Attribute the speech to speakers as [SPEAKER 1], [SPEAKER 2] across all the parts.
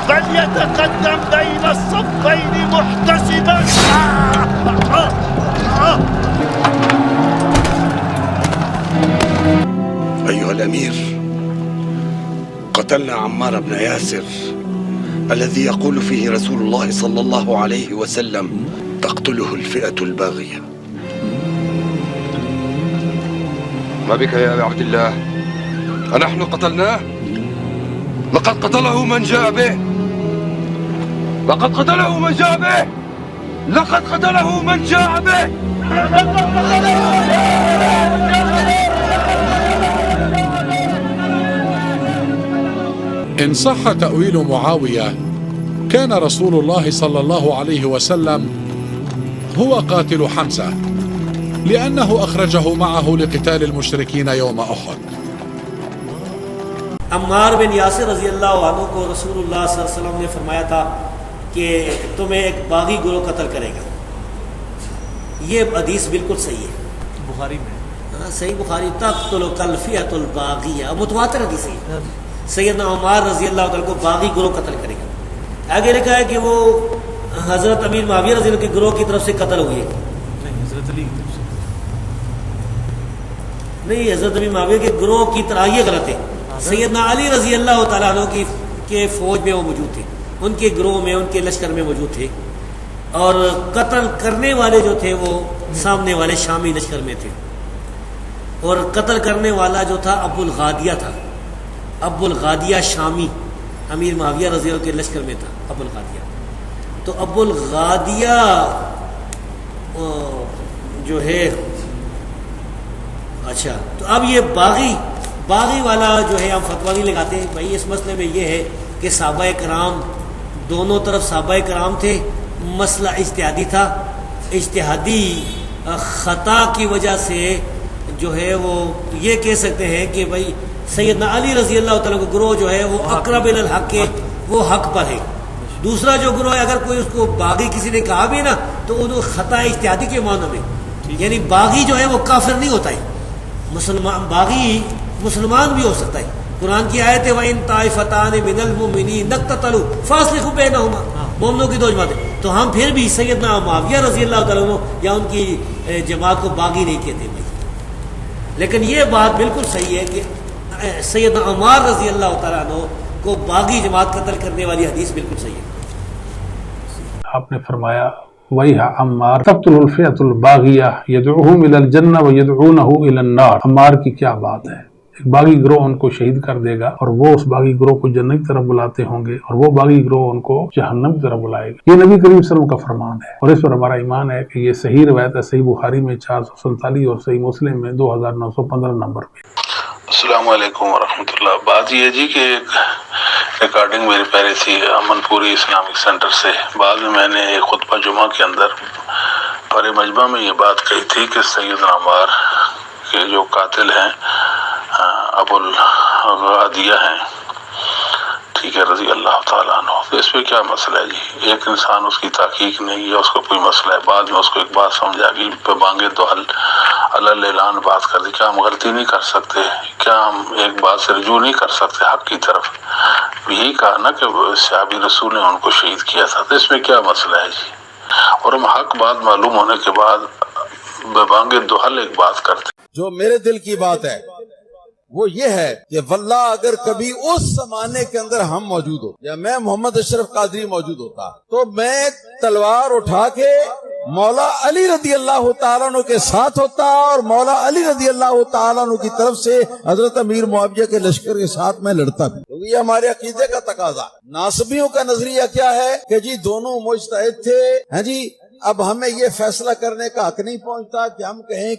[SPEAKER 1] فليتقدم بين الصفين محتسبا.
[SPEAKER 2] أيها الأمير، قتلنا عمار بن ياسر الذي يقول فيه رسول الله صلى الله عليه وسلم تقتله الفئة الباغية.
[SPEAKER 3] ما بك يا أبا عبد الله؟ أنحن قتلناه؟ لقد قتله من جاء به. لقد قتله من جاء به. لقد قتله من جاء به.
[SPEAKER 4] إن صح تأويل معاوية، كان رسول الله صلى الله عليه وسلم هو قاتل حمزة، لأنه أخرجه معه لقتال المشركين يوم أحد.
[SPEAKER 5] عمار بن یاسر رضی اللہ عنہ کو رسول اللہ صلی اللہ علیہ وسلم نے فرمایا تھا کہ تمہیں ایک باغی گروہ قتل کرے گا. یہ حدیث بالکل صحیح ہے،
[SPEAKER 6] بخاری میں
[SPEAKER 5] صحیح بخاری. تقتل الفئۃ الباغیہ، متواتر حدیث ہے. سیدنا عمار رضی اللہ عنہ کو باغی گروہ قتل کرے گا. آگے لکھا ہے کہ وہ حضرت امیر معاویہ رضی اللہ عنہ کے گروہ کی طرف سے قتل ہوئے.
[SPEAKER 6] نہیں، حضرت علی کی طرف سے
[SPEAKER 5] نہیں، حضرت امیر معاویہ کے گروہ کی طرح یہ غلط ہے. سیدنا علی رضی اللہ تعالیٰ عنہ کے فوج میں وہ موجود تھے، ان کے گروہ میں، ان کے لشکر میں موجود تھے، اور قتل کرنے والے جو تھے وہ سامنے والے شامی لشکر میں تھے. اور قتل کرنے والا جو تھا ابو الغادیہ تھا. ابو الغادیہ شامی امیر معاویہ رضی اللہ عنہ کے لشکر میں تھا. ابو الغادیہ تو ابو الغادیہ جو ہے، اچھا تو اب یہ باغی والا جو ہے ہم فتویٰ نہیں لگاتے بھائی. اس مسئلے میں یہ ہے کہ صحابہ کرام دونوں طرف صحابہ کرام تھے. مسئلہ اجتہادی تھا. اجتہادی خطا کی وجہ سے جو ہے وہ یہ کہہ سکتے ہیں کہ بھائی سیدنا علی رضی اللہ تعالیٰ کا گروہ جو ہے وہ اقرب الی الحق کے، وہ حق پر ہے. دوسرا جو گروہ ہے، اگر کوئی اس کو باغی کسی نے کہا بھی نا تو وہ خطا اجتہادی کے معنی میں، یعنی باغی جو ہے وہ کافر نہیں ہوتا ہے. مسلمان باغی مسلمان بھی ہو سکتا ہے. قرآن کی آیت ہے وَإِن طَائِفَتَانِ مِنَ الْمُؤْمِنِينَ اقْتَتَلُوا فَأَصْلِحُوا بَيْنَهُمَا. مومنوں کی دو جماعتیں. تو ہم پھر بھی سیدنا معاویہ رضی اللہ تعالیٰ عنہ یا ان کی جماعت کو باغی نہیں کہتے بھائی. لیکن یہ بات بالکل صحیح ہے کہ سیدنا عمار رضی اللہ تعالیٰ عنہ کو باغی جماعت قتل کرنے والی حدیث بالکل صحیح ہے.
[SPEAKER 7] آپ نے فرمایا وَيْحَ عمار تقتل الفئۃ الباغیہ یدعوہم الی الجنہ ویدعونہ الی النار. عمار کی کیا بات ہے، ایک باغی گروہ ان کو شہید کر دے گا اور وہ اس باغی گروہ کو جنت کی طرف بلاتے ہوں گے، اور وہ باغی گروہ ان کو جہنم کی طرف بلائے گا. یہ نبی کریم صلی اللہ علیہ وسلم کا فرمان ہے، اور اس پر ہمارا ایمان ہے کہ یہ صحیح روایت ہے. صحیح بخاری میں 447 اور صحیح مسلم میں 2915 نمبر پہ.
[SPEAKER 8] السلام علیکم ورحمۃ اللہ. بات یہ جی کہ ایک ریکارڈنگ میری پہلے تھی امن پوری اسلامک سینٹر سے. بعد میں نے ایک خطبہ جمعہ کے اندر پر مجمع میں یہ بات کہی تھی کہ سیدنا عمار کے جو قاتل ہیں ابو الغادیہ ہیں، ٹھیک ہے، رضی اللہ تعالیٰ عنہ. تو اس پہ کیا مسئلہ ہے جی؟ ایک انسان اس کی تحقیق نہیں ہے، اس کو کوئی مسئلہ ہے، بعد میں اس کو ایک بات سمجھ آ گئی، پہ مانگے تو حل اللہ اعلان بات کر دی. کیا ہم غلطی نہیں کر سکتے؟ کیا ہم ایک بات سے رجوع نہیں کر سکتے حق کی طرف؟ یہی کہا نا کہ صحابی رسول نے ان کو شہید کیا تھا. تو اس میں کیا مسئلہ ہے جی؟ اور ہم حق بات معلوم ہونے کے بعد بے مانگے دو حل ایک بات کرتے.
[SPEAKER 9] جو میرے دل کی بات ہے وہ یہ ہے کہ واللہ اگر کبھی اس زمانے کے اندر ہم موجود ہو یا میں محمد اشرف قادری موجود ہوتا تو میں تلوار اٹھا کے مولا علی رضی اللہ تعالیٰ عنہ کے ساتھ ہوتا اور مولا علی رضی اللہ تعالیٰ عنہ کی طرف سے حضرت امیر معاویہ کے لشکر کے ساتھ میں لڑتا بھی. کیونکہ یہ ہمارے عقیدے کا تقاضا. ناصبیوں کا نظریہ کیا ہے کہ جی دونوں مجتہد تھے. ہاں جی، اب ہمیں یہ فیصلہ کرنے کا حق نہیں پہنچتا کہ ہم کہیں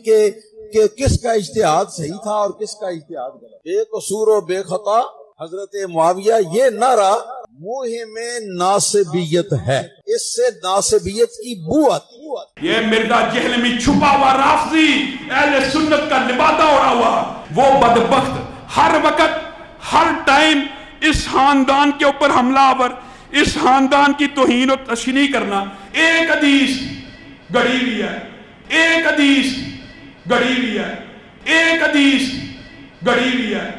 [SPEAKER 9] کہ کس کا اجتہاد صحیح تھا اور کس کا اجتہاد غلط. بے قصور و بے خطا حضرت معاویہ، یہ نعرہ موہم ناصبیت ہے. اس سے ناصبیت کی بو آتی.
[SPEAKER 10] یہ مرزا جہلمی چھپا ہوا رافضی اہل سنت کا لبادہ اڑا ہوا وہ بدبخت ہر وقت ہر ٹائم اس خاندان کے اوپر حملہ آور، اس خاندان کی توہین و تشنیع کرنا. ایک حدیث گڑھی ہوئی ہے، ایک حدیث گڑھی ہوئی ہے، ایک حدیث گڑھی ہوئی ہے،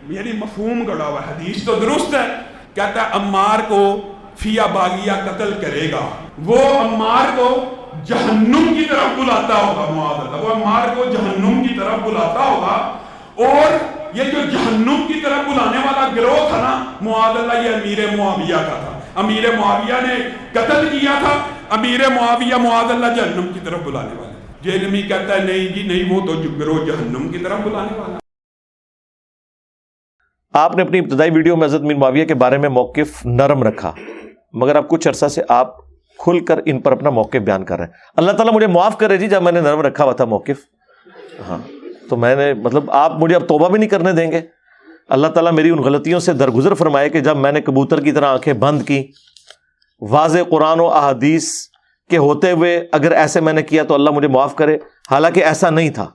[SPEAKER 10] یعنی مفہوم گڑا ہوا. حدیث تو درست ہے کہتا ہے عمار کو فیا باغیہ قتل کرے گا، وہ عمار کو جہنم کی طرف بلاتا ہوگا، معاذ اللہ، وہ عمار کو جہنم کی طرف بلاتا ہوگا، اور یہ جو جہنم کی طرف بلانے والا گروہ تھا نا معاذ اللہ، یہ امیر معاویہ کا تھا، امیر معاویہ نے قتل کیا تھا، امیر معاویہ معاذ اللہ جہنم کی طرف بلانے والا۔ جہلمی کہتا ہے نہیں جی نہیں، وہ تو گروہ جہنم کی طرف بلانے والا۔
[SPEAKER 11] آپ نے اپنی ابتدائی ویڈیو میں حضرت امیر معاویہ کے بارے میں موقف نرم رکھا، مگر اب کچھ عرصہ سے آپ کھل کر ان پر اپنا موقف بیان کر رہے ہیں۔ اللہ تعالیٰ مجھے معاف کرے جی، جب میں نے نرم رکھا ہوا تھا موقف، ہاں تو میں نے مطلب آپ مجھے اب توبہ بھی نہیں کرنے دیں گے؟ اللہ تعالیٰ میری ان غلطیوں سے درگزر فرمائے کہ جب میں نے کبوتر کی طرح آنکھیں بند کی، واضح قرآن و احادیث کے ہوتے ہوئے اگر ایسے میں نے کیا تو اللہ مجھے معاف کرے، حالانکہ ایسا نہیں تھا،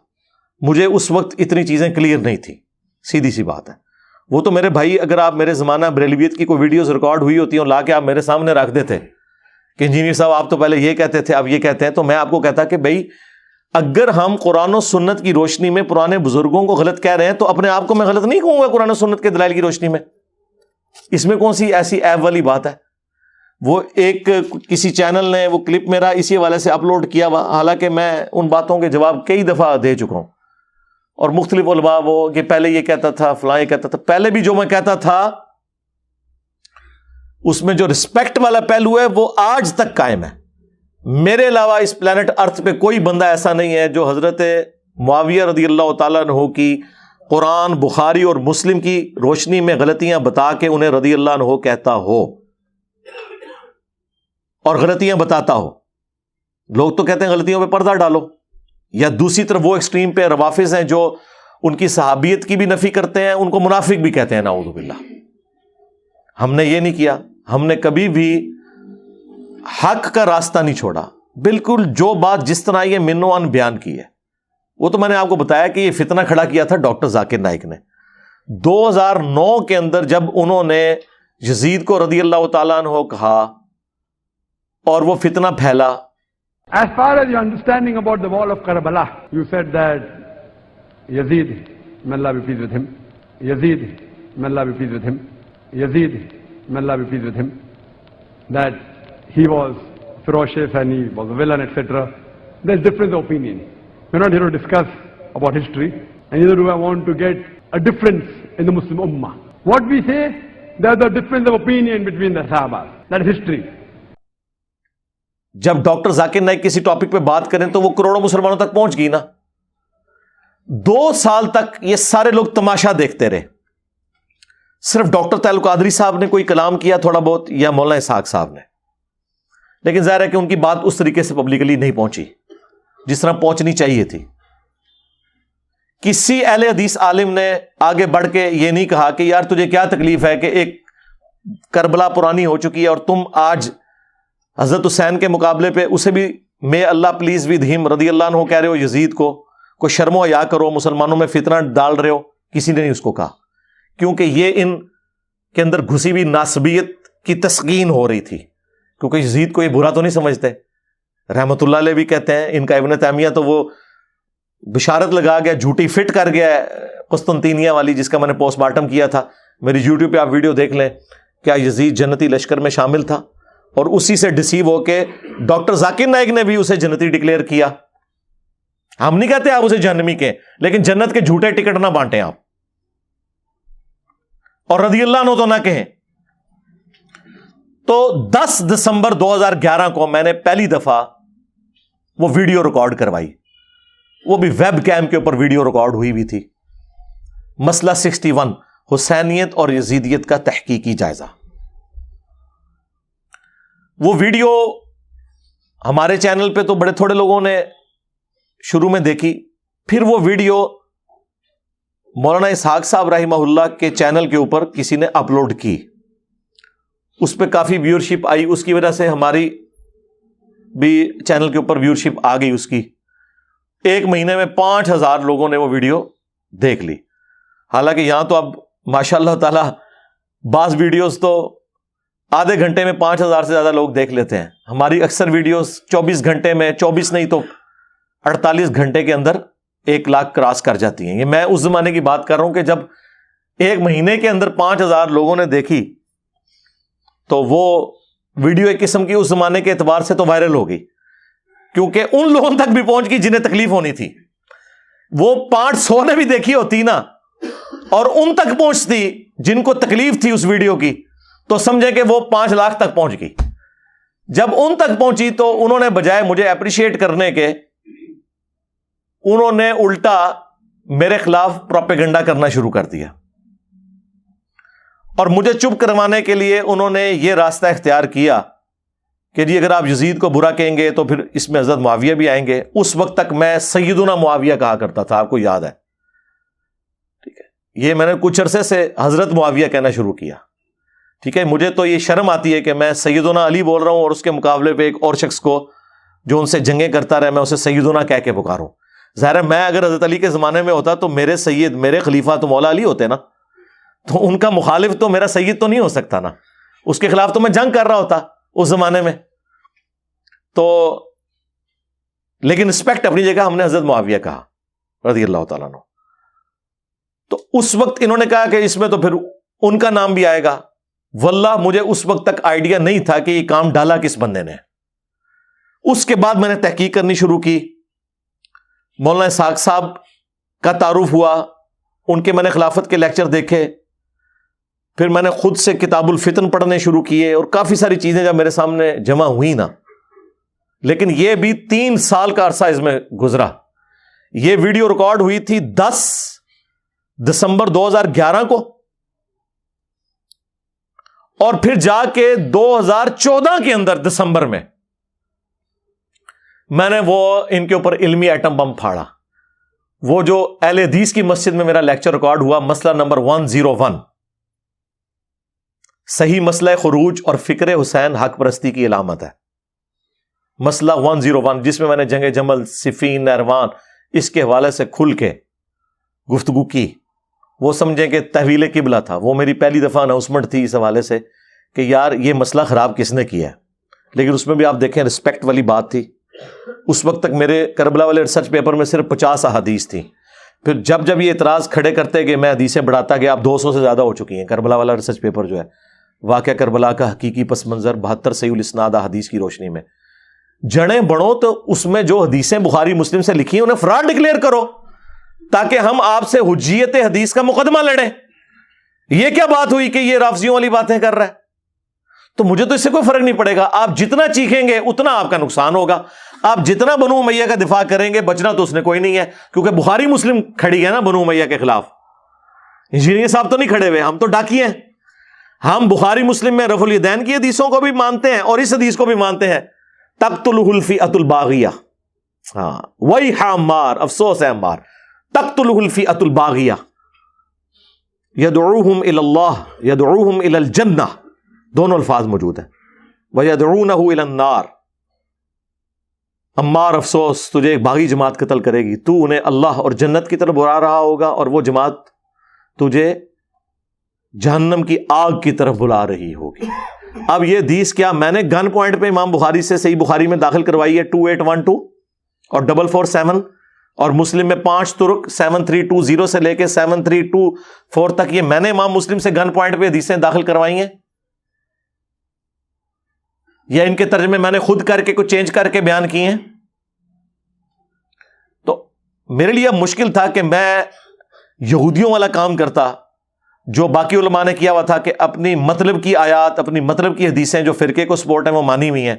[SPEAKER 11] مجھے اس وقت اتنی چیزیں کلیئر نہیں تھی، سیدھی سی بات ہے۔ وہ تو میرے بھائی، اگر آپ میرے زمانہ بریلویت کی کوئی ویڈیوز ریکارڈ ہوئی ہوتی ہیں لا کے آپ میرے سامنے رکھ دیتے کہ انجینئر صاحب آپ تو پہلے یہ کہتے تھے اب یہ کہتے ہیں، تو میں آپ کو کہتا کہ بھائی اگر ہم قرآن و سنت کی روشنی میں پرانے بزرگوں کو غلط کہہ رہے ہیں تو اپنے آپ کو میں غلط نہیں کہوں گا قرآن و سنت کے دلائل کی روشنی میں؟ اس میں کون سی ایسی عیب والی بات ہے؟ وہ ایک کسی چینل نے وہ کلپ میرا اسی حوالے سے اپلوڈ کیا ہوا، حالانکہ میں ان باتوں کے جواب کئی دفعہ دے چکا ہوں، اور مختلف علماء وہ کہ پہلے یہ کہتا تھا فلاں یہ کہتا تھا، پہلے بھی جو میں کہتا تھا اس میں جو رسپیکٹ والا پہلو ہے وہ آج تک قائم ہے۔ میرے علاوہ اس پلانٹ ارتھ پہ کوئی بندہ ایسا نہیں ہے جو حضرت معاویہ رضی اللہ تعالیٰ عنہ کی قرآن، بخاری اور مسلم کی روشنی میں غلطیاں بتا کے انہیں رضی اللہ عنہ کہتا ہو اور غلطیاں بتاتا ہو۔ لوگ تو کہتے ہیں غلطیوں پہ پردہ ڈالو، یا دوسری طرف وہ ایکسٹریم پہ روافظ ہیں جو ان کی صحابیت کی بھی نفی کرتے ہیں، ان کو منافق بھی کہتے ہیں، نعوذ باللہ۔ ہم نے یہ نہیں کیا، ہم نے کبھی بھی حق کا راستہ نہیں چھوڑا، بالکل جو بات جس طرح یہ من و ان بیان کی ہے۔ وہ تو میں نے آپ کو بتایا کہ یہ فتنہ کھڑا کیا تھا ڈاکٹر ذاکر نائک نے 2009 کے اندر، جب انہوں نے یزید کو رضی اللہ تعالیٰ عنہ کہا اور وہ فتنہ پھیلا۔
[SPEAKER 12] As far as your understanding about the wall of Karbala, you said that Yazid, may Allah be pleased with him, Yazid, may Allah be pleased with him, Yazid, may Allah be pleased with him, that he was ferocious and he was a villain, etc. There's difference of opinion. We're not here to discuss about history, and neither do I want to get a difference in the Muslim Ummah. What we say, there's a difference of opinion between the Sahabas. That is history.
[SPEAKER 11] جب doctor Zakir Naik کسی topic پہ بات کریں تو وہ کروڑوں مسلمانوں تک پہنچ گئی نا۔ 2 سال تک یہ سارے لوگ تماشا دیکھتے رہے، صرف ڈاکٹر تعلق قادری صاحب نے کوئی کلام کیا تھوڑا بہت، یا مولانا اسحاق صاحب نے، لیکن ظاہر ہے کہ ان کی بات اس طریقے سے پبلکلی نہیں پہنچی جس طرح پہنچنی چاہیے تھی۔ کسی اہل حدیث عالم نے آگے بڑھ کے یہ نہیں کہا کہ یار تجھے کیا تکلیف ہے کہ ایک کربلا پرانی ہو چکی ہے اور تم آج حضرت حسین کے مقابلے پہ اسے بھی میں اللہ پلیز ود ہم رضی اللہ عنہ کہہ رہے ہو، یزید کو کوئی شرم و حیا کرو، مسلمانوں میں فتنہ ڈال رہے ہو۔ کسی نے نہیں اس کو کہا، کیونکہ یہ ان کے اندر گھسی ہوئی ناسبیت کی تسکین ہو رہی تھی، کیونکہ یزید کو یہ برا تو نہیں سمجھتے۔ رحمت اللہ علیہ بھی کہتے ہیں، ان کا ابن تیمیہ تو وہ بشارت لگا گیا، جھوٹی فٹ کر گیا قسطنطینیہ والی، جس کا میں نے پوسٹ مارٹم کیا تھا، میری یوٹیوب پہ آپ ویڈیو دیکھ لیں، کیا یزید جنتی لشکر میں شامل تھا، اور اسی سے ڈسیو ہو کے ڈاکٹر ذاکر نائک نے بھی اسے جنتی ڈکلیئر کیا۔ ہم نہیں کہتے آپ اسے جہنمی کہیں، لیکن جنت کے جھوٹے ٹکٹ نہ بانٹیں آپ، اور رضی اللہ عنہ تو نہ کہیں۔ تو 10 دسمبر 2011 کو میں نے پہلی دفعہ وہ ویڈیو ریکارڈ کروائی، وہ بھی ویب کیم کے اوپر ویڈیو ریکارڈ ہوئی تھی، مسئلہ 61 حسینیت اور یزیدیت کا تحقیقی جائزہ۔ وہ ویڈیو ہمارے چینل پہ تو بڑے تھوڑے لوگوں نے شروع میں دیکھی، پھر وہ ویڈیو مولانا اسحاق صاحب رحمہ اللہ کے چینل کے اوپر کسی نے اپلوڈ کی، اس پہ کافی ویورشپ آئی، اس کی وجہ سے ہماری بھی چینل کے اوپر ویورشپ آ گئی اس کی۔ 1 مہینے میں 5000 لوگوں نے وہ ویڈیو دیکھ لی۔ حالانکہ یہاں تو اب ماشاء اللہ تعالی بعض ویڈیوز تو آدھے گھنٹے میں 5000 سے زیادہ لوگ دیکھ لیتے ہیں، ہماری اکثر ویڈیوز 24 گھنٹے میں، 24 نہیں تو 48 گھنٹے کے اندر 1 لاکھ کراس کر جاتی ہیں۔ یہ میں اس زمانے کی بات کر رہا ہوں کہ جب 1 مہینے کے اندر 5000 لوگوں نے دیکھی تو وہ ویڈیو ایک قسم کی اس زمانے کے اعتبار سے تو وائرل ہو گئی، کیونکہ ان لوگوں تک بھی پہنچ گئی جنہیں تکلیف ہونی تھی. وہ 500 نے بھی دیکھی ہوتی نا اور ان تک پہنچتی جن کو تکلیف تھی اس ویڈیو کی، تو سمجھیں کہ وہ 5 لاکھ تک پہنچ گئی. جب ان تک پہنچی تو انہوں نے بجائے مجھے اپریشیٹ کرنے کے، انہوں نے الٹا میرے خلاف پروپیگنڈا کرنا شروع کر دیا. اور مجھے چپ کروانے کے لیے انہوں نے یہ راستہ اختیار کیا کہ جی اگر آپ یزید کو برا کہیں گے تو پھر اس میں حضرت معاویہ بھی آئیں گے. اس وقت تک میں سیدنا معاویہ کہا کرتا تھا، آپ کو یاد ہے، ٹھیک ہے. یہ میں نے کچھ عرصے سے حضرت معاویہ کہنا شروع کیا، ٹھیک ہے. مجھے تو یہ شرم آتی ہے کہ میں سیدنا علی بول رہا ہوں اور اس کے مقابلے پہ ایک اور شخص کو جو ان سے جنگیں کرتا رہا میں اسے سیدنا کہہ کے پکاروں. ظاہر ہے میں اگر حضرت علی کے زمانے میں ہوتا تو میرے سید، میرے خلیفہ تو مولا علی ہوتے نا، تو ان کا مخالف تو میرا سید تو نہیں ہو سکتا نا، اس کے خلاف تو میں جنگ کر رہا ہوتا اس زمانے میں. تو لیکن رسپیکٹ اپنی جگہ ہم نے حضرت معاویہ کہا رضی اللہ تعالیٰ عنہ. تو اس وقت انہوں نے کہا کہ اس میں تو پھر ان کا نام بھی آئے گا. واللہ مجھے اس وقت تک آئیڈیا نہیں تھا کہ یہ کام ڈالا کس بندے نے. اس کے بعد میں نے تحقیق کرنی شروع کی، مولانا اسحاق صاحب کا تعارف ہوا، ان کے میں نے خلافت کے لیکچر دیکھے، پھر میں نے خود سے کتاب الفتن پڑھنے شروع کیے اور کافی ساری چیزیں جب میرے سامنے جمع ہوئی نا. لیکن یہ بھی 3 سال کا عرصہ اس میں گزرا. یہ ویڈیو ریکارڈ ہوئی تھی 10 دسمبر 2011 کو، اور پھر جا کے 2014 کے اندر دسمبر میں نے وہ ان کے اوپر علمی ایٹم بم پھاڑا. وہ جو اہل حدیث کی مسجد میں میرا لیکچر ریکارڈ ہوا، مسئلہ نمبر 101، صحیح مسئلہ خروج اور فکر حسین حق پرستی کی علامت ہے. مسئلہ 101 جس میں نے جنگ جمل، صفین، نہروان اس کے حوالے سے کھل کے گفتگو کی. وہ سمجھیں کہ تحویل قبلہ تھا. وہ میری پہلی دفعہ اناؤنسمنٹ تھی اس حوالے سے کہ یار یہ مسئلہ خراب کس نے کیا ہے. لیکن اس میں بھی آپ دیکھیں رسپیکٹ والی بات تھی. اس وقت تک میرے کربلا والے ریسرچ پیپر میں صرف 50 احادیث تھیں. پھر جب یہ اعتراض کھڑے کرتے کہ میں حدیثیں بڑھاتا گیا، اب 200 سے زیادہ ہو چکی ہیں. کربلا والا ریسرچ پیپر جو ہے، واقعہ کربلا کا حقیقی پس منظر 72 صحیح الاسناد احادیث کی روشنی میں جڑیں بڑھو، تو اس میں جو حدیثیں بخاری مسلم سے لکھی ہیں انہیں فراڈ ڈکلیئر کرو تاکہ ہم آپ سے حجیت حدیث کا مقدمہ لڑیں. یہ کیا بات ہوئی کہ یہ رافضیوں والی باتیں کر رہا ہے؟ تو مجھے تو اس سے کوئی فرق نہیں پڑے گا. آپ جتنا چیخیں گے اتنا آپ کا نقصان ہوگا. آپ جتنا بنو امیہ کا دفاع کریں گے بچنا تو اس نے کوئی نہیں ہے، کیونکہ بخاری مسلم کھڑی ہے نا بنو امیہ کے خلاف. انجینئر صاحب تو نہیں کھڑے ہوئے، ہم تو ڈاکی ہیں. ہم بخاری مسلم میں رفع الیدین کی حدیثوں کو بھی مانتے ہیں اور اس حدیث کو بھی مانتے ہیں، تقتلہ الفئۃ الباغیہ. ہاں وہی عمار، افسوس ہے عمار. تقتلہ الفئۃ الباغیہ یدعوہم الی اللہ یدعوہم الی الجنہ، دونوں الفاظ موجود ہیں، ویدعونہ الی النار. عمار افسوس، تجھے ایک باغی جماعت قتل کرے گی، تو انہیں اللہ اور جنت کی طرف بلا رہا ہوگا اور وہ جماعت تجھے جہنم کی آگ کی طرف بلا رہی ہوگی. اب یہ حدیث کیا میں نے گن پوائنٹ پہ امام بخاری سے صحیح بخاری میں داخل کروائی ہے 2812 اور 447، اور مسلم میں 5 ترک 7320 سے لے کے 7324 تک. یہ میں نے امام مسلم سے گن پوائنٹ پہ حدیثیں داخل کروائی ہیں، یا ان کے ترجمے میں نے خود کر کے کچھ چینج کر کے بیان کیے ہیں. تو میرے لیے مشکل تھا کہ میں یہودیوں والا کام کرتا جو باقی علماء نے کیا ہوا تھا کہ اپنی مطلب کی آیات، اپنی مطلب کی حدیثیں جو فرقے کو سپورٹ ہیں وہ مانی ہوئی ہیں.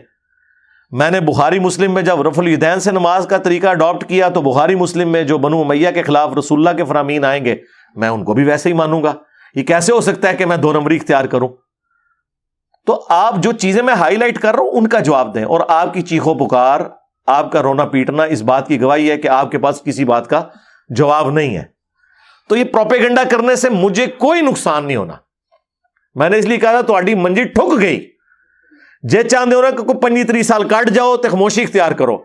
[SPEAKER 11] میں نے بخاری مسلم میں جب رفع الیدین سے نماز کا طریقہ اڈاپٹ کیا تو بخاری مسلم میں جو بنو امیہ کے خلاف رسول اللہ کے فرامین آئیں گے میں ان کو بھی ویسے ہی مانوں گا. یہ کیسے ہو سکتا ہے کہ میں 2 نمبری اختیار کروں؟ تو آپ جو چیزیں میں ہائی لائٹ کر رہا ہوں ان کا جواب دیں، اور آپ کی چیخو پکار، آپ کا رونا پیٹنا اس بات کی گواہی ہے کہ آپ کے پاس کسی بات کا جواب نہیں ہے. تو یہ پروپیگنڈا کرنے سے مجھے کوئی نقصان نہیں ہونا. میں نے اس لیے کہا تھا تھوڑی منجی ٹھک گئی، جے چاہتے ہو رہا کہ کوئی 25-30 سال کٹ جاؤ تو خاموشی اختیار کرو.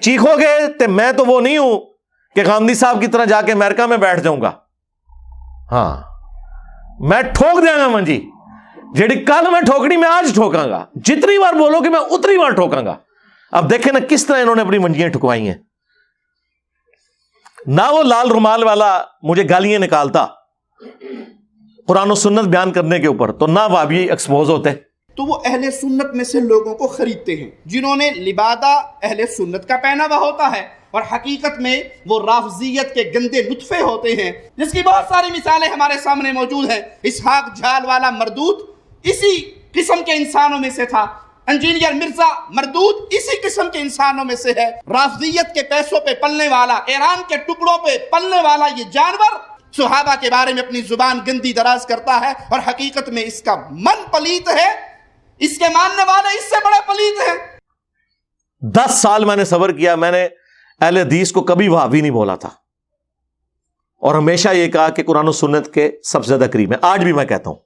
[SPEAKER 11] چیخو گے تو میں تو وہ نہیں ہوں کہ غامدی صاحب کی طرح جا کے امریکہ میں بیٹھ جاؤں گا. ہاں میں ٹھوک دیا گا منجی، جیڑی کل میں ٹھوکنی میں آج ٹھوکاں گا. جتنی بار بولو کہ میں اتنی بار ٹھوکاں گا. اب دیکھیں نا کس طرح انہوں نے اپنی منجیاں ٹھکوائی ہیں. نہ وہ لال رومال والا مجھے گالیاں نکالتا قرآن و سنت بیان کرنے کے اوپر، تو نہ وہابی ایکسپوز ہوتے.
[SPEAKER 13] تو وہ اہل سنت میں سے لوگوں کو خریدتے ہیں جنہوں نے لبادہ اہل سنت کا پہنا ہوا ہوتا ہے، اور حقیقت میں وہ رافضیت کے گندے نطفے ہوتے ہیں، جس کی بہت ساری مثالیں ہمارے سامنے موجود ہیں۔ اسحاق جھال والا مردود اسی قسم کے انسانوں میں سے تھا، انجینئر مرزا مردود اسی قسم کے انسانوں میں سے ہے۔ رافضیت کے پیسوں پہ پلنے والا، ایران کے ٹکڑوں پہ پلنے والا یہ جانور صحابہ کے بارے میں اپنی زبان گندی دراز کرتا ہے، اور حقیقت میں اس کا من پلیت ہے، اس کے ماننے والے اس سے بڑے پلیت ہیں۔
[SPEAKER 11] 10 سال میں نے صبر کیا، میں نے اہل حدیث کو کبھی وہابی نہیں بولا تھا، اور ہمیشہ یہ کہا کہ قرآن و سنت کے سب سے زیادہ قریب ہے۔ آج بھی میں کہتا ہوں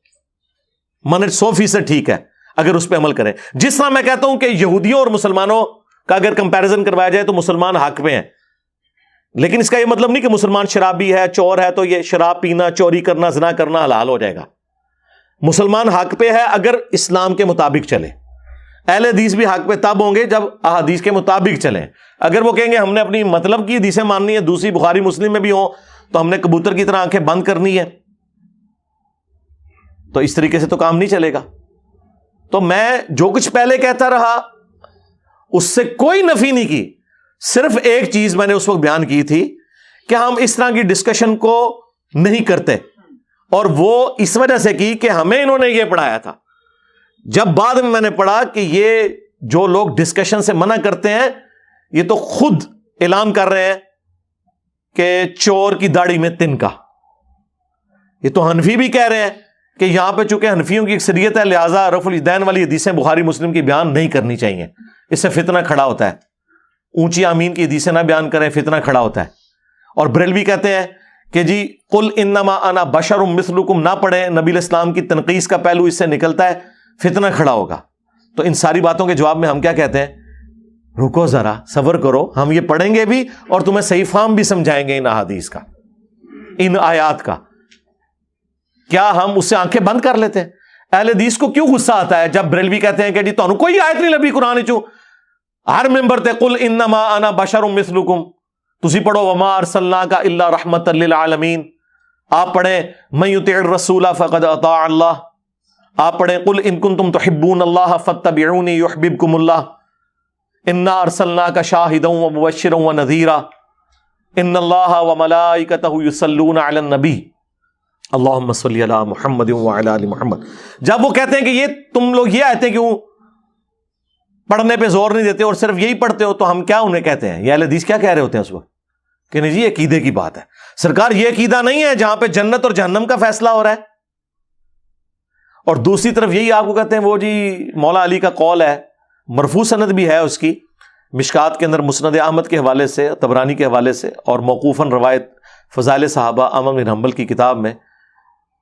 [SPEAKER 11] منٹ 100% ٹھیک ہے اگر اس پہ عمل کریں۔ جس طرح میں کہتا ہوں کہ یہودیوں اور مسلمانوں کا اگر کمپیریزن کروایا جائے تو مسلمان حق پہ ہیں، لیکن اس کا یہ مطلب نہیں کہ مسلمان شرابی ہے، چور ہے تو یہ شراب پینا، چوری کرنا، زنا کرنا حلال ہو جائے گا۔ مسلمان حق پہ ہے اگر اسلام کے مطابق چلے۔ اہل حدیث بھی حق پہ تب ہوں گے جب احادیث کے مطابق چلیں۔ اگر وہ کہیں گے ہم نے اپنی مطلب کی حدیثیں ماننی ہے، دوسری بخاری مسلم میں بھی ہوں، تو ہم نے کبوتر کی طرح آنکھیں بند کرنی ہے، تو اس طریقے سے تو کام نہیں چلے گا۔ تو میں جو کچھ پہلے کہتا رہا اس سے کوئی نفی نہیں کی، صرف ایک چیز میں نے اس وقت بیان کی تھی کہ ہم اس طرح کی ڈسکشن کو نہیں کرتے، اور وہ اس وجہ سے کی کہ ہمیں انہوں نے یہ پڑھایا تھا۔ جب بعد میں نے پڑھا کہ یہ جو لوگ ڈسکشن سے منع کرتے ہیں یہ تو خود اعلان کر رہے ہیں کہ چور کی داڑھی میں تنکا، یہ تو حنفی بھی کہہ رہے ہیں کہ یہاں پہ چونکہ حنفیوں کی اکثریت ہے لہٰذا رفع الیدین والی حدیثیں بخاری مسلم کی بیان نہیں کرنی چاہیے، اس سے فتنہ کھڑا ہوتا ہے۔ اونچی آمین کی حدیثیں نہ بیان کریں، فتنہ کھڑا ہوتا ہے۔ اور بریلوی کہتے ہیں کہ جی قل انما انا بشر مثلکم نہ پڑھیں، نبی علیہ السلام کی تنقیص کا پہلو اس سے نکلتا ہے، فتنہ کھڑا ہوگا۔ تو ان ساری باتوں کے جواب میں ہم کیا کہتے ہیں؟ رکو ذرا، صبر کرو، ہم یہ پڑھیں گے بھی اور تمہیں صحیح فہم بھی سمجھائیں گے ان احادیث کا، ان آیات کا۔ کیا ہم اس سے آنکھیں بند کر لیتے ہیں؟ اہل حدیث کو کیوں غصہ آتا ہے جب بریلوی کہتے ہیں کہ جی تانوں کوئی آیت نہیں لبھی قرآن چوں، ہر ممبر تے قل انما انا بشر مثلکم، تسی پڑھو وما ارسلناک الا رحمتا للعالمین، آپ پڑھیں من یطع الرسول فقد اطاع اللہ، آپ پڑھیں قل ان کنتم تحبون اللہ فاتبعونی یحببکم اللہ، انا ارسلناک شاہدا ومبشرا ونذیرا، ان اللہ وملائکتہ یصلون علی النبی اللہم صلی علی محمد وعلی آل محمد۔ جب وہ کہتے ہیں کہ یہ تم لوگ یہ آیتیں کیوں پڑھنے پہ زور نہیں دیتے اور صرف یہی پڑھتے ہو، تو ہم کیا انہیں کہتے ہیں؟ یہ اہل حدیث کیا کہہ رہے ہوتے ہیں اس وقت کہ نہیں جی یہ عقیدے کی بات ہے۔ سرکار یہ عقیدہ نہیں ہے جہاں پہ جنت اور جہنم کا فیصلہ ہو رہا ہے، اور دوسری طرف یہی آپ کو کہتے ہیں وہ جی مولا علی کا قول ہے، مرفوع سند بھی ہے اس کی، مشکات کے اندر مسند احمد کے حوالے سے، طبرانی کے حوالے سے، اور موقوفاً روایت فضائل صحابہ احمد بن حنبل کی کتاب میں،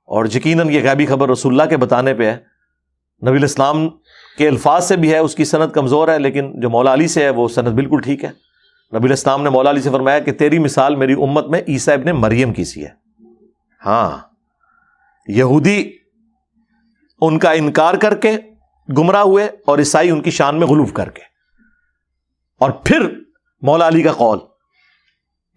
[SPEAKER 11] اور یقیناً یہ غیبی خبر رسول اللہ کے بتانے پہ ہے، نبی علیہ السلام کے الفاظ سے بھی ہے، اس کی سند کمزور ہے، لیکن جو مولا علی سے ہے وہ سند بالکل ٹھیک ہے۔ نبی علیہ السلام نے مولا علی سے فرمایا کہ تیری مثال میری امت میں عیسیٰ ابن مریم کی سی ہے۔ ہاں، یہودی ان کا انکار کر کے گمراہ ہوئے اور عیسائی ان کی شان میں غلو کر کے، اور پھر مولا علی کا قول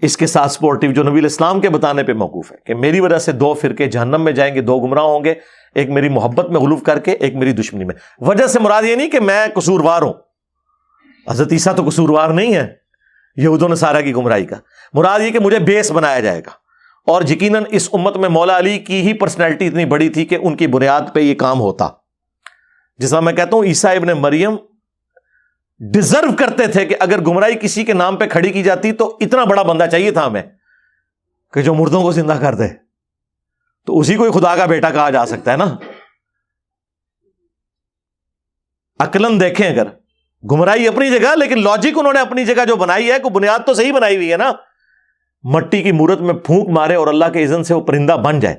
[SPEAKER 11] اس کے ساتھ سپورٹیو جو نبی علیہ السلام کے بتانے پہ موقوف ہے کہ میری وجہ سے 2 فرقے جہنم میں جائیں گے، 2 گمراہ ہوں گے، ایک میری محبت میں غلو کر کے، ایک میری دشمنی میں۔ وجہ سے مراد یہ نہیں کہ میں قصوروار ہوں، حضرت عیسیٰ تو قصوروار نہیں ہے یہود و نصارہ کی گمراہی کا، مراد یہ کہ مجھے بیس بنایا جائے گا۔ اور یقیناً اس امت میں مولا علی کی ہی پرسنالٹی اتنی بڑی تھی کہ ان کی بنیاد پہ یہ کام ہوتا۔ جس طرح میں کہتا ہوں عیسیٰ ابن مریم ڈیزرو کرتے تھے کہ اگر گمراہی کسی کے نام پہ کھڑی کی جاتی تو اتنا بڑا بندہ چاہیے تھا ہمیں کہ جو مردوں کو زندہ کر دے، تو اسی کو ہی خدا کا بیٹا کہا جا سکتا ہے نا۔ عقلاً دیکھیں، اگر گمراہی اپنی جگہ، لیکن لاجک انہوں نے اپنی جگہ جو بنائی ہے، کوئی بنیاد تو صحیح بنائی ہوئی ہے نا۔ مٹی کی مورت میں پھونک مارے اور اللہ کے اذن سے وہ پرندہ بن جائے،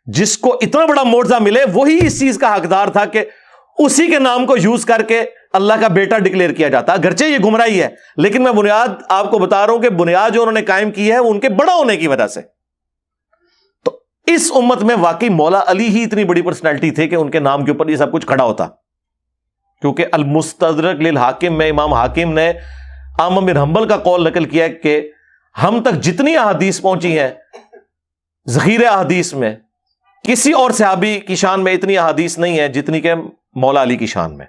[SPEAKER 11] جس کو اتنا بڑا معجزہ ملے، وہی اس چیز کا حقدار تھا کہ اسی کے نام کو یوز کر کے اللہ کا بیٹا ڈکلیئر کیا جاتا۔ اگرچہ یہ گمراہی ہے، لیکن میں بنیاد آپ کو بتا رہا ہوں کہ بنیاد جو انہوں نے قائم کی ہے وہ ان کے بڑا ہونے کی وجہ سے۔ تو اس امت میں واقعی مولا علی ہی اتنی بڑی پرسنالٹی تھے کہ ان کے نام کے اوپر یہ سب کچھ کھڑا ہوتا، کیونکہ المستدرک للحاکم میں امام حاکم نے احمد بن حنبل کا قول نقل کیا کہ ہم تک جتنی احادیث پہنچی ہیں ذخیرہ احادیث میں، کسی اور صحابی کی شان میں اتنی احادیث نہیں ہے جتنی کہ مولا علی کی شان میں.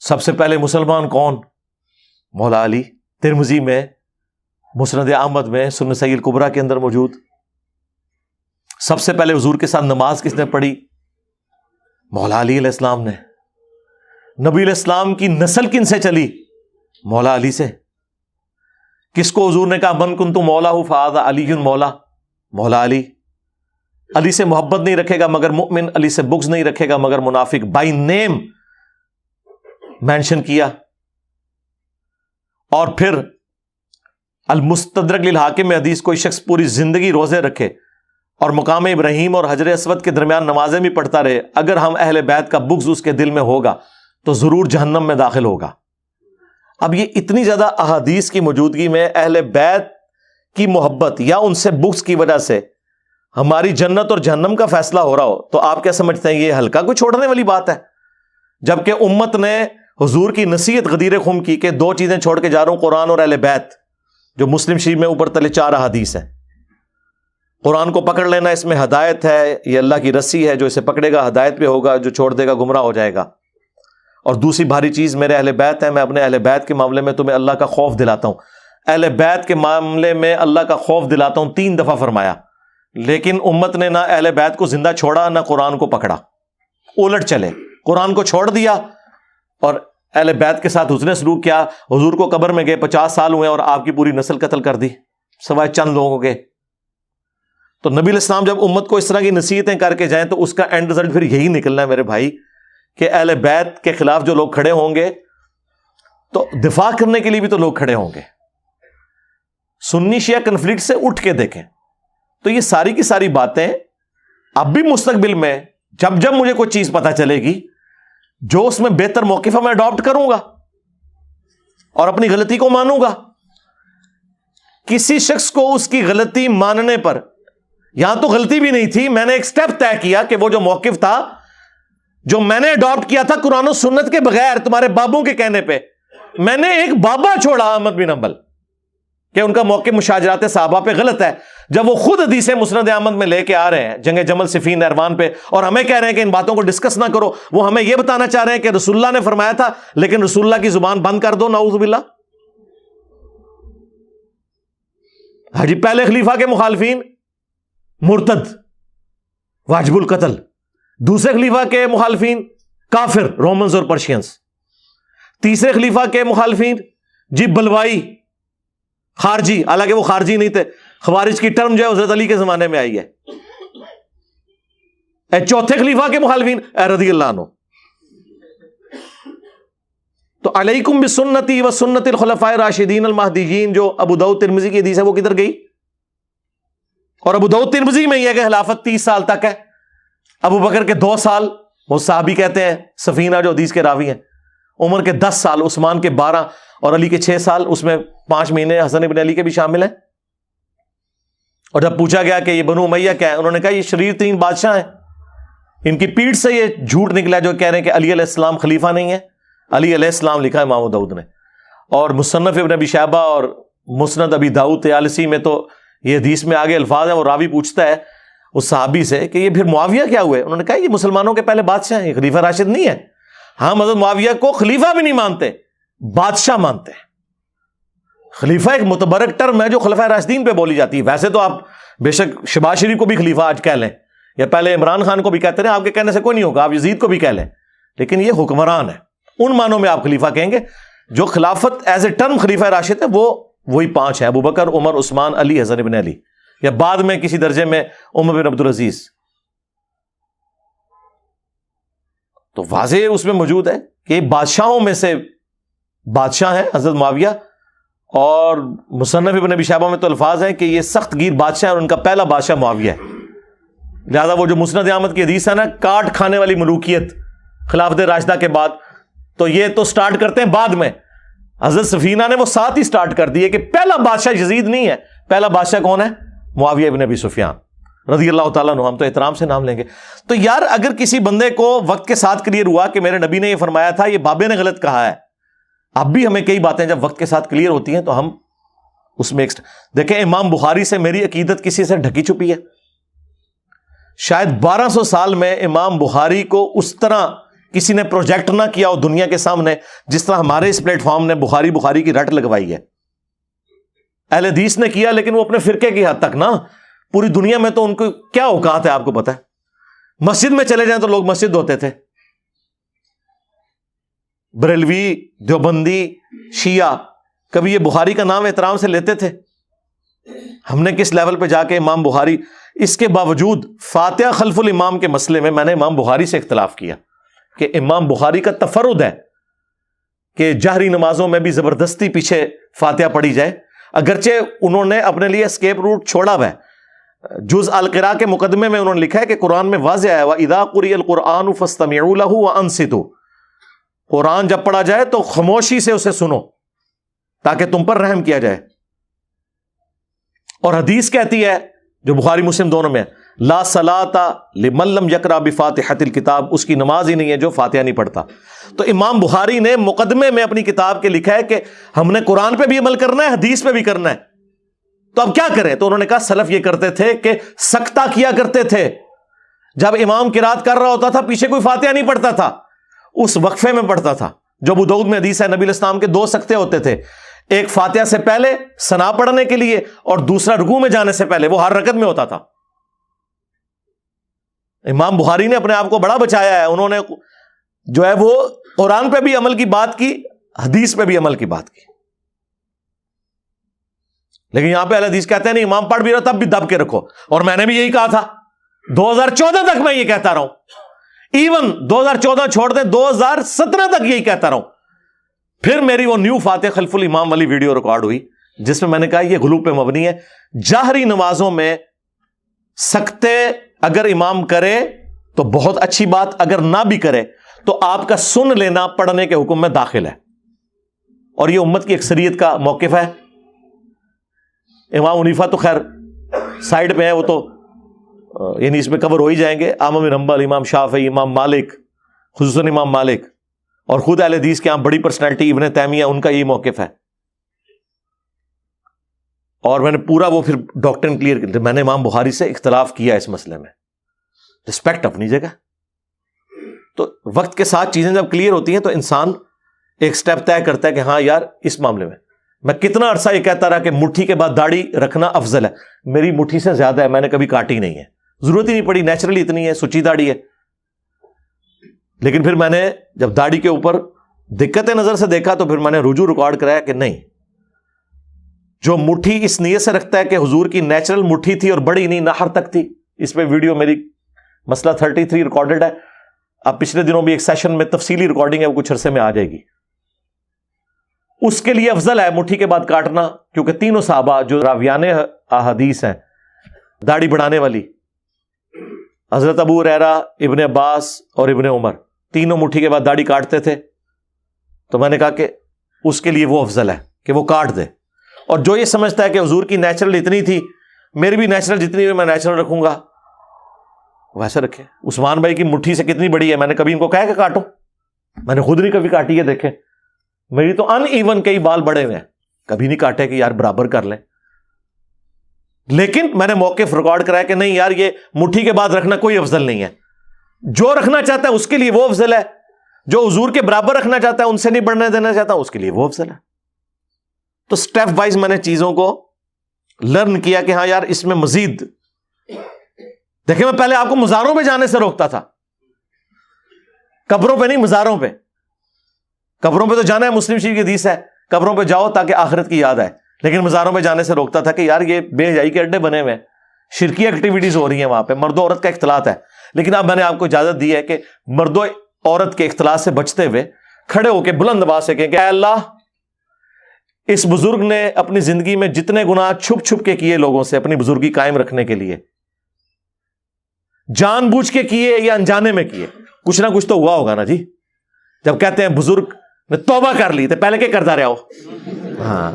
[SPEAKER 11] سب سے پہلے مسلمان کون؟ مولا علی. ترمذی میں، مسند احمد میں، سنن نسائی الکبریٰ کے اندر موجود. سب سے پہلے حضور کے ساتھ نماز کس نے پڑھی؟ مولا علی علیہ السلام نے. نبی علیہ السلام کی نسل کن سے چلی؟ مولا علی سے. کس کو حضور نے کہا من کنت مولا فہذا علی مولا؟ مولا علی. علی سے محبت نہیں رکھے گا مگر مؤمن، علی سے بغض نہیں رکھے گا مگر منافق. بائی نیم مینشن کیا. اور پھر المستدرک للحاکم میں حدیث، کوئی شخص پوری زندگی روزے رکھے اور مقام ابراہیم اور حجر اسود کے درمیان نمازیں بھی پڑھتا رہے، اگر ہم اہل بیت کا بغض اس کے دل میں ہوگا تو ضرور جہنم میں داخل ہوگا. اب یہ اتنی زیادہ احادیث کی موجودگی میں اہل بیت کی محبت یا ان سے بغض کی وجہ سے ہماری جنت اور جہنم کا فیصلہ ہو رہا ہو تو آپ کیا سمجھتے ہیں یہ ہلکا کوئی چھوڑنے والی بات ہے؟ جبکہ امت نے حضور کی نصیحت غدیر خم کی کہ 2 چیزیں چھوڑ کے جا رہا ہوں، قرآن اور اہل بیت، جو مسلم شریف میں اوپر تلے 4 احادیث ہیں. قرآن کو پکڑ لینا، اس میں ہدایت ہے، یہ اللہ کی رسی ہے، جو اسے پکڑے گا ہدایت پہ ہوگا، جو چھوڑ دے گا گمراہ ہو جائے گا. اور دوسری بھاری چیز میرے اہل بیت ہے، میں اپنے اہل بیت کے معاملے میں تمہیں اللہ کا خوف دلاتا ہوں. اہل بیت کے معاملے میں اللہ کا خوف دلاتا ہوں 3 دفعہ فرمایا. لیکن امت نے نہ اہل بیت کو زندہ چھوڑا نہ قرآن کو پکڑا، الٹ چلے. قرآن کو چھوڑ دیا اور اہل بیت کے ساتھ حسن سلوک کیا. حضور کو قبر میں گئے 50 سال ہوئے اور آپ کی پوری نسل قتل کر دی سوائے چند لوگوں کے. تو نبی علیہ السلام جب امت کو اس طرح کی نصیحتیں کر کے جائیں تو اس کا اینڈ رزلٹ پھر یہی نکلنا ہے میرے بھائی کہ اہل بیت کے خلاف جو لوگ کھڑے ہوں گے تو دفاع کرنے کے لیے بھی تو لوگ کھڑے ہوں گے. سنی شیعہ کنفلکٹ سے اٹھ کے دیکھیں تو یہ ساری کی ساری باتیں اب بھی مستقبل میں جب جب مجھے کوئی چیز پتہ چلے گی جو اس میں بہتر موقف ہے میں اڈاپٹ کروں گا اور اپنی غلطی کو مانوں گا. کسی شخص کو اس کی غلطی ماننے پر، یہاں تو غلطی بھی نہیں تھی، میں نے ایک سٹیپ طے کیا کہ وہ جو موقف تھا جو میں نے اڈاپٹ کیا تھا قرآن و سنت کے بغیر تمہارے بابوں کے کہنے پہ، میں نے ایک بابا چھوڑا احمد بن حنبل کہ ان کا موقف مشاجرات صحابہ پہ غلط ہے، جب وہ خود حدیث مسند احمد میں لے کے آ رہے ہیں جنگ جمل صفین نہروان پہ اور ہمیں کہہ رہے ہیں کہ ان باتوں کو ڈسکس نہ کرو. وہ ہمیں یہ بتانا چاہ رہے ہیں کہ رسول اللہ نے فرمایا تھا لیکن رسول اللہ کی زبان بند کر دو، نعوذ باللہ. حاجی پہلے خلیفہ کے مخالفین مرتد واجب القتل، دوسرے خلیفہ کے مخالفین کافر رومنز اور پرشینز، تیسرے خلیفہ کے مخالفین جی بلوائی خارجی، حالانکہ وہ خارجی نہیں تھے، خوارج کی ٹرم جو ہے حضرت علی کے زمانے میں آئی ہے. چوتھے خلیفہ کے مخالفین رضی اللہ عنہ. تو علیکم بسنتی و سنت الخلفاء الراشدین المہدیین جو ابو داؤد ترمذی کی حدیث ہے وہ کدھر گئی؟ اور ابو داؤد ترمذی میں یہ ہے کہ خلافت 30 سال تک ہے، ابو بکر کے 2 سال، وہ صحابی کہتے ہیں سفینہ جو حدیث کے راوی ہیں، عمر کے 10 سال، عثمان کے 12 اور علی کے 6 سال، اس میں 5 مہینے حسن ابن علی کے بھی شامل ہیں. اور جب پوچھا گیا کہ یہ بنو امیہ کیا ہے، انہوں نے کہا یہ شریر 3 بادشاہ ہیں. ان کی پیٹھ سے یہ جھوٹ نکلا جو کہہ رہے ہیں کہ علی علیہ السلام خلیفہ نہیں ہے. علی علیہ السلام لکھا ہے امام داؤد نے، اور مصنف ابن ابی شیبہ اور مسند ابی داؤد طیالسی میں تو یہ حدیث میں آگے الفاظ ہیں. وہ راوی پوچھتا ہے اس صحابی سے کہ یہ پھر معاویہ کیا ہوئے؟ انہوں نے کہا یہ مسلمانوں کے پہلے بادشاہ ہیں، یہ خلیفہ راشد نہیں ہے. ہم حضرت معاویہ کو خلیفہ بھی نہیں مانتے، بادشاہ مانتے ہیں. خلیفہ ایک متبرک ٹرم ہے جو خلفۂ راشدین پہ بولی جاتی ہے. ویسے تو آپ بے شک شہباز شریف کو بھی خلیفہ آج کہہ لیں، یا پہلے عمران خان کو بھی کہتے ہیں، آپ کے کہنے سے کوئی نہیں ہوگا، آپ یزید کو بھی کہہ لیں، لیکن یہ حکمران ہے، ان معنوں میں آپ خلیفہ کہیں گے. جو خلافت ایز اے ٹرم خلیفہ راشد ہے وہ وہی 5 ہے، ابو بکر، عمر، عثمان، علی، حسن ابن علی، یا بعد میں کسی درجے میں عمر بن عبدالعزیز. تو واضح اس میں موجود ہے کہ بادشاہوں میں سے بادشاہ ہیں حضرت معاویہ. اور مصنف ابن ابی شیبہ میں تو الفاظ ہیں کہ یہ سخت گیر بادشاہ ہیں اور ان کا پہلا بادشاہ معاویہ ہے. لہذا وہ جو مسند احمد کی حدیث ہے نا، کاٹ کھانے والی ملوکیت خلافت راشدہ کے بعد، تو یہ تو سٹارٹ کرتے ہیں بعد میں. حضرت سفینہ نے وہ ساتھ ہی سٹارٹ کر دیے کہ پہلا بادشاہ یزید نہیں ہے، پہلا بادشاہ کون ہے؟ معاویہ ابن ابی سفیان رضی اللہ تعالیٰ عنہ. ہم تو احترام سے نام لیں گے. تو یار اگر کسی بندے کو وقت کے ساتھ کلیئر ہوا کہ میرے نبی نے یہ فرمایا تھا، یہ بابے نے غلط کہا ہے، اب بھی ہمیں کئی باتیں جب وقت کے ساتھ کلیئر ہوتی ہیں تو ہم اس میں دیکھیں امام بخاری سے میری عقیدت کسی سے ڈھکی چھپی ہے؟ شاید 1200 سال میں امام بخاری کو اس طرح کسی نے پروجیکٹ نہ کیا ہو دنیا کے سامنے جس طرح ہمارے اس پلیٹ فارم نے بخاری کی رٹ لگوائی ہے. اہل حدیث نے کیا لیکن وہ اپنے فرقے کی حد تک نا, پوری دنیا میں تو ان کو کیا اوقات ہے آپ کو پتا ہے. مسجد میں چلے جائیں تو لوگ مسجد ہوتے تھے, بریلوی, دیوبندی, شیعہ, کبھی یہ بخاری کا نام احترام سے لیتے تھے؟ ہم نے کس لیول پہ جا کے امام بخاری, اس کے باوجود فاتحہ خلف الامام کے مسئلے میں نے امام بخاری سے اختلاف کیا کہ امام بخاری کا تفرد ہے کہ جہری نمازوں میں بھی زبردستی پیچھے فاتحہ پڑھی جائے, اگرچہ انہوں نے اپنے لیے اسکیپ روٹ چھوڑا ہوا ہے. جز القراء کے مقدمے میں انہوں نے لکھا ہے کہ قرآن میں واضح آیا وَإِذَا قُرِئَ الْقُرْآنُ فَاسْتَمِعُوا لَهُ وَأَنصِتُوا, قرآن جب پڑھا جائے تو خاموشی سے اسے سنو تاکہ تم پر رحم کیا جائے. اور حدیث کہتی ہے جو بخاری مسلم دونوں میں ہے, لا صلاۃ لمن لم یقرأ بفاتحۃ الکتاب, اس کی نماز ہی نہیں ہے جو فاتحہ نہیں پڑھتا. تو امام بخاری نے مقدمے میں اپنی کتاب کے لکھا ہے کہ ہم نے قرآن پہ بھی عمل کرنا ہے, حدیث پہ بھی کرنا ہے, تو اب کیا کریں؟ تو انہوں نے کہا سلف یہ کرتے تھے کہ سکتہ کیا کرتے تھے, جب امام قرات کر رہا ہوتا تھا پیچھے کوئی فاتحہ نہیں پڑھتا تھا, اس وقفے میں پڑھتا تھا. جو ابو داؤد میں حدیث ہے نبی علیہ السلام کے 2 سکتے ہوتے تھے, ایک فاتحہ سے پہلے ثنا پڑھنے کے لیے اور دوسرا رکوع میں جانے سے پہلے, وہ ہر رکعت میں ہوتا تھا. امام بخاری نے اپنے آپ کو بڑا بچایا ہے, انہوں نے جو ہے وہ قرآن پہ بھی عمل کی بات کی, حدیث پہ بھی عمل کی بات کی. لیکن یہاں پہ اہل حدیث کہتے ہیں نہیں, امام پڑھ بھی رہا تب بھی دب کے رکھو. اور میں نے بھی یہی کہا تھا 2014 تک, میں یہ کہتا رہا ہوں, ایون 2014 چھوڑ دیں 2017 تک یہی کہتا رہا ہوں. پھر میری وہ نیو فاتح خلف الامام والی ویڈیو ریکارڈ ہوئی جس میں نے کہا یہ غلو پہ مبنی ہے. جاہری نمازوں میں سکتے اگر امام کرے تو بہت اچھی بات, اگر نہ بھی کرے تو آپ کا سن لینا پڑھنے کے حکم میں داخل ہے, اور یہ امت کی اکثریت کا موقف ہے. امام حنیفہ تو خیر سائڈ پہ ہے, وہ تو یعنی اس میں کور ہو ہی جائیں گے. احمد بن حنبل, امام شافعی, امام مالک, خصوصاً امام مالک, اور خود اہل حدیث کے یہاں بڑی پرسنالٹی ابن تیمیہ, ان کا یہی موقف ہے. اور میں نے پورا وہ پھر ڈاکٹرن کلیئر کیا. میں نے امام بخاری سے اختلاف کیا اس مسئلے میں, رسپیکٹ اپنی جگہ. تو وقت کے ساتھ چیزیں جب کلیئر ہوتی ہیں تو انسان ایک سٹیپ طے کرتا ہے کہ ہاں یار اس معاملے میں کتنا عرصہ یہ کہتا رہا کہ مٹھی کے بعد داڑھی رکھنا افضل ہے. میری مٹھی سے زیادہ ہے, میں نے کبھی کاٹی نہیں ہے, ضرورت ہی نہیں پڑی, نیچرلی اتنی ہے, سچی داڑھی ہے. لیکن پھر میں نے جب داڑھی کے اوپر دقت نظر سے دیکھا تو پھر میں نے رجوع ریکارڈ کرایا کہ نہیں, جو مٹھی اس نیت سے رکھتا ہے کہ حضور کی نیچرل مٹھی تھی اور بڑی نہیں, نہر تک تھی. اس پہ ویڈیو میری مسئلہ 33 ریکارڈڈ ہے. اب پچھلے دنوں بھی ایک سیشن میں تفصیلی ریکارڈنگ ہے, وہ کچھ عرصے میں آ جائے گی. اس کے لیے افضل ہے مٹھی کے بعد کاٹنا, کیونکہ تینوں صحابہ جو راویان احادیث ہیں داڑھی بڑھانے والی, حضرت ابو ہریرہ, ابن عباس اور ابن عمر, تینوں مٹھی کے بعد داڑھی کاٹتے تھے. تو میں نے کہا کہ اس کے لیے وہ افضل ہے کہ وہ کاٹ دے. اور جو یہ سمجھتا ہے کہ حضور کی نیچرل اتنی تھی, میری بھی نیچرل جتنی ہوئی میں نیچرل رکھوں گا, ویسے رکھے. عثمان بھائی کی مٹھی سے کتنی بڑی ہے, میں نے کبھی ان کو کہا کہ کاٹو, میں نے خود نہیں کبھی کاٹی ہے. دیکھیں میری تو ان ایون کئی بال بڑے ہوئے ہیں, کبھی نہیں کاٹے کہ یار برابر کر لیں. لیکن میں نے موقف ریکارڈ کرایا کہ نہیں یار یہ مٹھی کے بعد رکھنا کوئی افضل نہیں ہے. جو رکھنا چاہتا ہے اس کے لیے وہ افضل ہے, جو حضور کے برابر رکھنا چاہتا ہے, ان سے نہیں بڑھنے دینا چاہتا, اس کے لیے وہ افضل ہے. تو سٹیپ وائز میں نے چیزوں کو لرن کیا کہ ہاں یار اس میں مزید. دیکھیں میں پہلے آپ کو مزاروں پہ جانے سے روکتا تھا, قبروں پہ نہیں, مزاروں پہ. قبروں پہ تو جانا ہے, مسلم شریف کی حدیث ہے, قبروں پہ جاؤ تاکہ آخرت کی یاد آئے. لیکن مزاروں پہ جانے سے روکتا تھا کہ یار یہ بے حیائی کے اڈے بنے ہوئے ہیں, شرکی ایکٹیویٹیز ہو رہی ہیں وہاں پہ, مرد و عورت کا اختلاط ہے. لیکن اب میں نے آپ کو اجازت دی ہے کہ مرد و عورت کے اختلاط سے بچتے ہوئے کھڑے ہو کے بلند آواز سے کہیں کہ اے اللہ, اس بزرگ نے اپنی زندگی میں جتنے گناہ چھپ چھپ کے کیے لوگوں سے اپنی بزرگی قائم رکھنے کے لیے, جان بوجھ کے کیے یا انجانے میں کیے, کچھ نہ کچھ تو ہوا ہوگا نا جی. جب کہتے ہیں بزرگ نے توبہ کر لی تو پہلے کیا کرتا رہا ہو. ہاں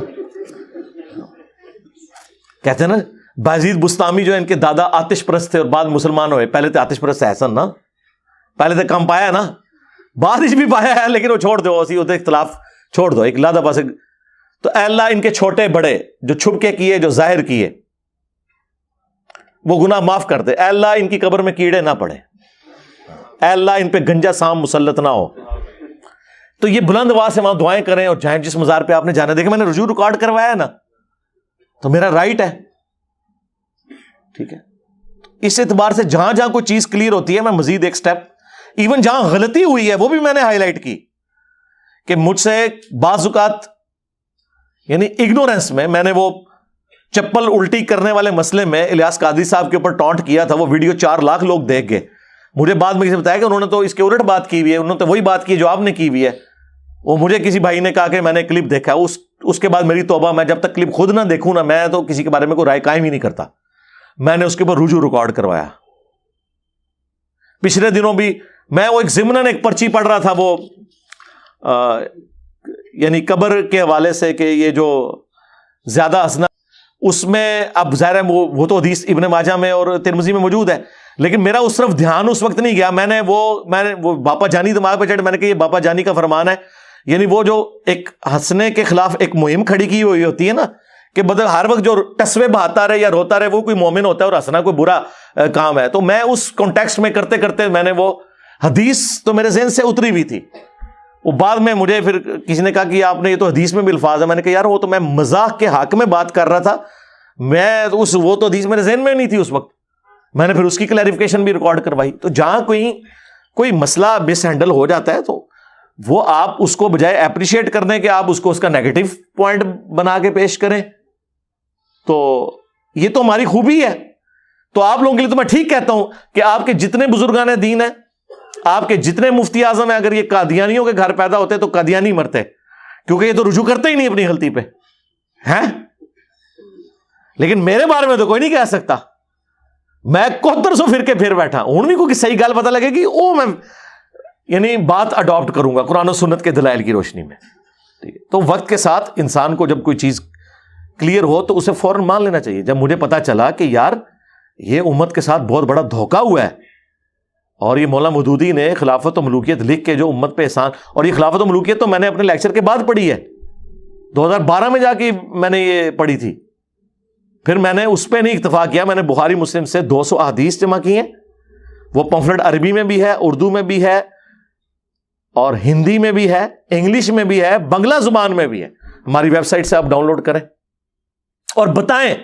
[SPEAKER 11] کہتے ہیں نا بازید بستامی جو ہے ان کے دادا آتش پرست تھے اور بعد مسلمان ہوئے. پہلے تو آتش پرست احسن نا, پہلے تو کم پایا نا, بعد بھی پایا ہے, لیکن وہ چھوڑ دو, اسی ہوتے اختلاف چھوڑ دو, ایک لادہ پاس. تو اے اللہ ان کے چھوٹے بڑے جو چھپ کے کیے, جو ظاہر کیے, وہ گناہ معاف کر دے. اے اللہ ان کی قبر میں کیڑے نہ پڑے, اے اللہ ان پہ گنجا سام مسلط نہ ہو. تو یہ بلند آواز سے وہاں دعائیں کریں اور جائیں جس مزار پہ آپ نے جانا. دیکھیں میں نے رجوع ریکارڈ کروایا ہے نا, تو میرا رائٹ ہے, ٹھیک ہے. اس اعتبار سے جہاں جہاں کوئی چیز کلیئر ہوتی ہے میں مزید ایک سٹیپ, ایون جہاں غلطی ہوئی ہے وہ بھی میں نے ہائی لائٹ کی کہ مجھ سے بعض اوقات یعنی اگنورینس میں نے وہ چپل الٹی کرنے والے مسئلے میں الیاس قادری صاحب کے اوپر ٹانٹ کیا تھا. وہ ویڈیو 4 لاکھ لوگ دیکھ گئے. مجھے بعد میں کسی نے بتایا کہ انہوں نے تو اس کے الٹ بات کی ہوئی ہے, انہوں نے تو وہی بات کی جو آپ نے کی ہوئی ہے. وہ مجھے کسی بھائی نے کہا کہ میں نے کلپ دیکھا, اس کے بعد میری توبہ, میں جب تک کلپ خود نہ دیکھوں نا میں تو کسی کے بارے میں کوئی رائے قائم ہی نہیں کرتا. میں نے اس کے اوپر رجوع ریکارڈ کروایا. پچھلے دنوں بھی میں وہ ایک ضمناً ایک پرچی پڑھ رہا تھا, وہ یعنی قبر کے حوالے سے کہ یہ جو زیادہ ہنسنا, اس میں اب ظاہر ہے وہ تو حدیث ابن ماجہ میں اور ترمذی میں موجود ہے, لیکن میرا اس طرف دھیان اس وقت نہیں گیا. میں نے وہ باپا جانی دماغ پہ چڑھ, میں نے کہا یہ باپا جانی کا فرمان ہے. یعنی وہ جو ایک ہنسنے کے خلاف ایک مہم کھڑی کی ہوئی ہوتی ہے نا, کہ بدل ہر وقت جو ٹسوے بہاتا رہے یا روتا رہے وہ کوئی مومن ہوتا ہے اور ہنسنا کوئی برا کام ہے. تو میں اس کانٹیکسٹ میں کرتے کرتے میں نے وہ حدیث تو میرے ذہن سے اتری ہوئی تھی. وہ بعد میں مجھے پھر کسی نے کہا کہ آپ نے یہ تو حدیث میں بھی الفاظ ہے. میں نے کہا یار وہ تو میں مزاح کے حق میں بات کر رہا تھا, میں وہ تو حدیث میرے ذہن میں نہیں تھی اس وقت. میں نے پھر اس کی کلیریفیکیشن بھی ریکارڈ کروائی. تو جہاں کوئی مسئلہ مس ہینڈل ہو جاتا ہے تو وہ آپ اس کو بجائے اپریشیٹ کرنے کے آپ اس کو اس کا نیگیٹو پوائنٹ بنا کے پیش کریں, تو یہ تو ہماری خوبی ہے. تو آپ لوگوں کے لیے تو میں ٹھیک کہتا ہوں کہ آپ کے جتنے بزرگان دین ہیں, آپ کے جتنے مفتی اعظم ہیں, اگر یہ قادیانیوں کے گھر پیدا ہوتے تو قادیانی مرتے, کیونکہ یہ تو رجوع کرتے ہی نہیں اپنی غلطی پہ ہیں. لیکن میرے بارے میں تو کوئی نہیں کہہ سکتا. میں 7100 فرقے پھر بیٹھا ہوں بھی کوئی صحیح گال پتہ لگے گی وہ میں یعنی بات اڈاپٹ کروں گا قرآن و سنت کے دلائل کی روشنی میں. تو وقت کے ساتھ انسان کو جب کوئی چیز کلیئر ہو تو اسے فوراً مان لینا چاہیے. جب مجھے پتا چلا کہ یار یہ امت کے ساتھ بہت بڑا دھوکہ ہوا ہے, اور یہ مولانا مودودی نے خلافت و ملوکیت لکھ کے جو امت پہ احسان, اور یہ خلافت و ملوکیت تو میں نے اپنے لیکچر کے بعد پڑھی ہے, 2012 میں جا کے میں نے یہ پڑھی تھی. پھر میں نے اس پہ نہیں اکتفا کیا, میں نے بخاری مسلم سے 200 احادیث جمع کی ہیں. وہ پمفلٹ عربی میں بھی ہے, اردو میں بھی ہے, اور ہندی میں بھی ہے, انگلش میں بھی ہے, بنگلہ زبان میں بھی ہے. ہماری ویب سائٹ سے آپ ڈاؤن لوڈ کریں اور بتائیں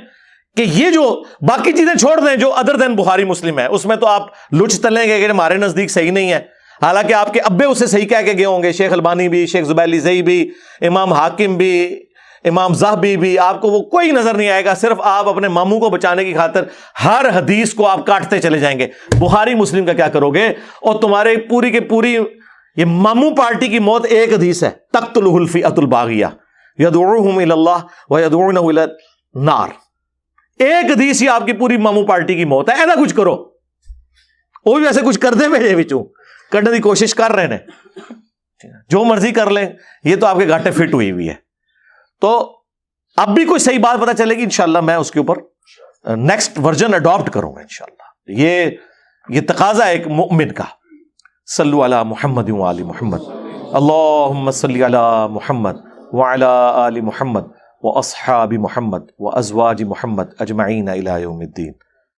[SPEAKER 11] کہ یہ جو باقی چیزیں چھوڑ دیں جو ادر دین بخاری مسلم ہے, اس میں تو آپ لچ تلیں گے کہ ہمارے نزدیک صحیح نہیں ہے, حالانکہ آپ کے ابے اسے صحیح کہہ کے گئے ہوں گے. شیخ البانی بھی, شیخ زبیلی زئی بھی, امام حاکم بھی, امام زاہبی بھی, آپ کو وہ کوئی نظر نہیں آئے گا. صرف آپ اپنے ماموں کو بچانے کی خاطر ہر حدیث کو آپ کاٹتے چلے جائیں گے. بخاری مسلم کا کیا کرو گے؟ اور تمہارے پوری کے پوری یہ ماموں پارٹی کی موت ایک حدیث ہے, تقتلہ الفئۃ الباغیہ یدعوہم الی اللہ ویدعونہ الی النار. ایک حدیث ہی آپ کی پوری ماموں پارٹی کی موت ہے. ایسا کچھ کرو, وہ بھی ویسے کچھ کر دے میرے بچوں, کرنے کی کوشش کر رہے ہیں, جو مرضی کر لیں, یہ تو آپ کے گھاٹے فٹ ہوئی ہوئی ہے. تو اب بھی کوئی صحیح بات پتہ چلے گی انشاءاللہ میں اس کے اوپر نیکسٹ ورژن اڈاپٹ کروں گا انشاءاللہ. یہ تقاضا ہے ایک مومن کا. صلو علی محمد و آل محمد, اللہم صلی علی محمد وعلی آل محمد واصحاب محمد وازواج محمد اجمعین الی یوم الدین.